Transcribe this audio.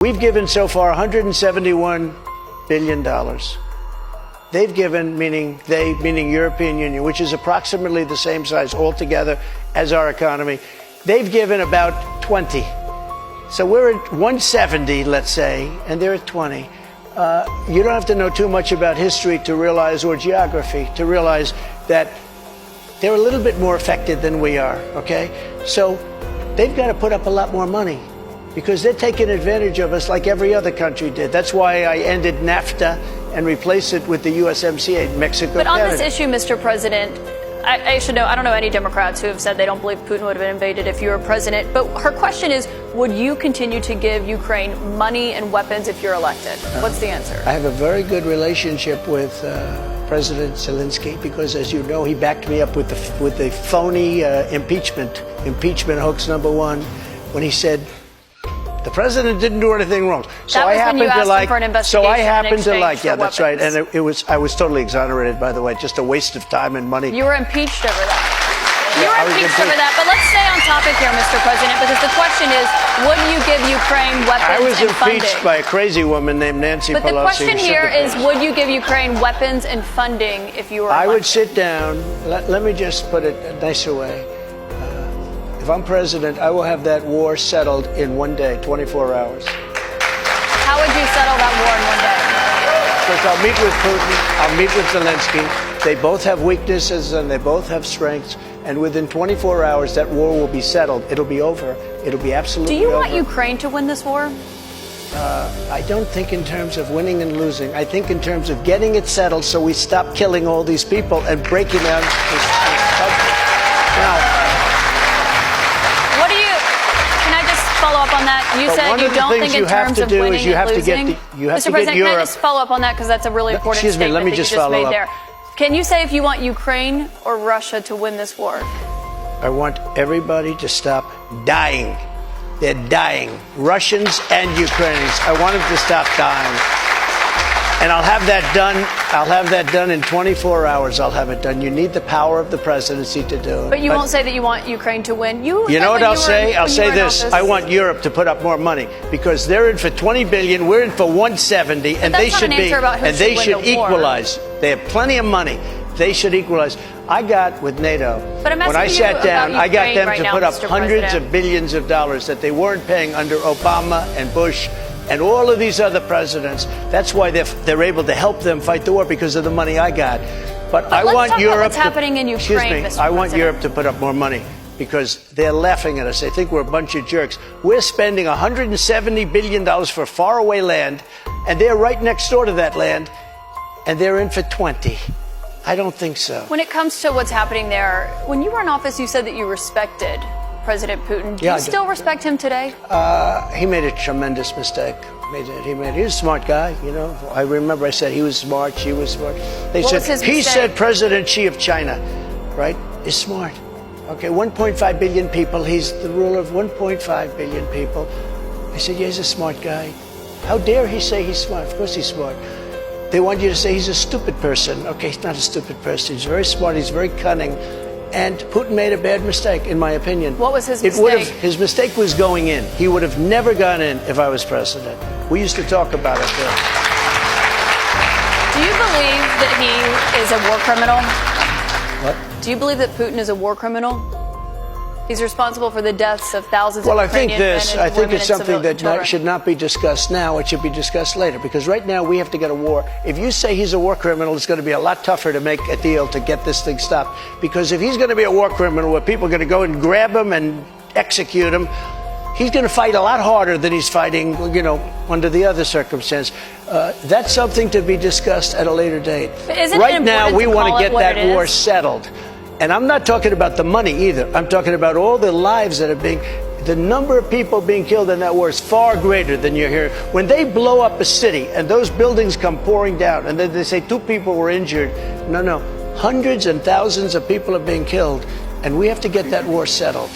We've given so far $171 billion. They've given, meaning they, meaning European Union, which is approximately the same size altogether as our economy. They've given about 20. So we're at 170, let's say, and they're at 20. You don't have to know too much about history to realize, or geography, to realize that they're a little bit more affected than we are, okay? So they've got to put up a lot more money because they're taking advantage of us like every other country did. That's why I ended NAFTA and replaced it with the USMCA, Mexico, But on Canada. this issue, Mr. President, I should know, I don't know any Democrats who have said they don't believe Putin would have invaded if you were president. But her question is, would you continue to give Ukraine money and weapons if you're elected? What's the answer? I have a very good relationship with President Zelensky because, as you know, he backed me up with the phony impeachment hoax number one when he said the president didn't do anything wrong. So that was I happen when you asked to like. him for an investigation So I happen to like. Yeah, weapons. that's right. And I was totally exonerated, by the way. Just a waste of time and money. You were impeached over that. You I were was impeached over that. But let's stay on topic here, Mr. President, because the question is, would you give Ukraine weapons I was and impeached funding? by a crazy woman named Nancy But Pelosi. the question here is, would you give Ukraine weapons and funding if you were I elected? would sit down. Let me just put it a nicer way. If I'm president, I will have that war settled in one day, 24 hours. How would you settle that war in one day? Because I'll meet with Putin, I'll meet with Zelensky. They both have weaknesses and they both have strengths. And within 24 hours, that war will be settled. It'll be over. It'll be absolutely over. Do you want Ukraine to win this war? I don't think in terms of winning and losing. I think in terms of getting it settled so we stop killing all these people and breaking down this country. Now, follow up on that. You said you don't think in terms of winning and losing. Mr. President, can I just follow up on that because that's a really important statement let me that just you just follow made up. there. Can you say if you want Ukraine or Russia to win this war? I want everybody to stop dying. They're dying. Russians and Ukrainians. I want them to stop dying. And I'll have that done. I'll have that done in 24 hours. I'll have it done. You need the power of the presidency to do it. But you won't say that you want Ukraine to win. You know what I'll say? I'll say this. I want Europe to put up more money because they're in for 20 billion. We're in for 170, and they should be. And they should equalize. They have plenty of money. They should equalize. I got with NATO. But when I sat down, I got them to put up hundreds of billions of dollars that they weren't paying under Obama and Bush and all of these other presidents. That's why they're able to help them fight the war because of the money I got. But I want Europe. What's happening in Ukraine, excuse me. I want Europe to put up more money because they're laughing at us. They think we're a bunch of jerks. We're spending $170 billion for faraway land, and they're right next door to that land, and they're in for 20. I don't think so. When it comes to what's happening there, when you were in office, you said that you respected President Putin. Do you still respect him today? He made a tremendous mistake. He was a smart guy, you know. I remember I said he was smart, she was smart. He said President Xi of China, right, is smart. Okay, 1.5 billion people. He's the ruler of 1.5 billion people. I said, yeah, he's a smart guy. How dare he say he's smart? Of course he's smart. They want you to say he's a stupid person. Okay, he's not a stupid person. He's very smart. He's very cunning. And Putin made a bad mistake, in my opinion. What was his mistake? His mistake was going in. He would have never gone in if I was president. We used to talk about it there. Do you believe that he is a war criminal? What? Do you believe that Putin is a war criminal? He's responsible for the deaths of thousands of Ukrainian men and women and civilians. I think it's something that should not be discussed now. It should be discussed later. Because right now we have to get a war. If you say he's a war criminal, it's going to be a lot tougher to make a deal to get this thing stopped. Because if he's going to be a war criminal where people are going to go and grab him and execute him, he's going to fight a lot harder than he's fighting, you know, under the other circumstance. That's something to be discussed at a later date. Right now we want to get that war settled. And I'm not talking about the money either. I'm talking about all the lives that are being, the number of people being killed in that war is far greater than you hear. When they blow up a city and those buildings come pouring down and then they say 2 people were injured. No, hundreds and thousands of people are being killed. And we have to get that war settled.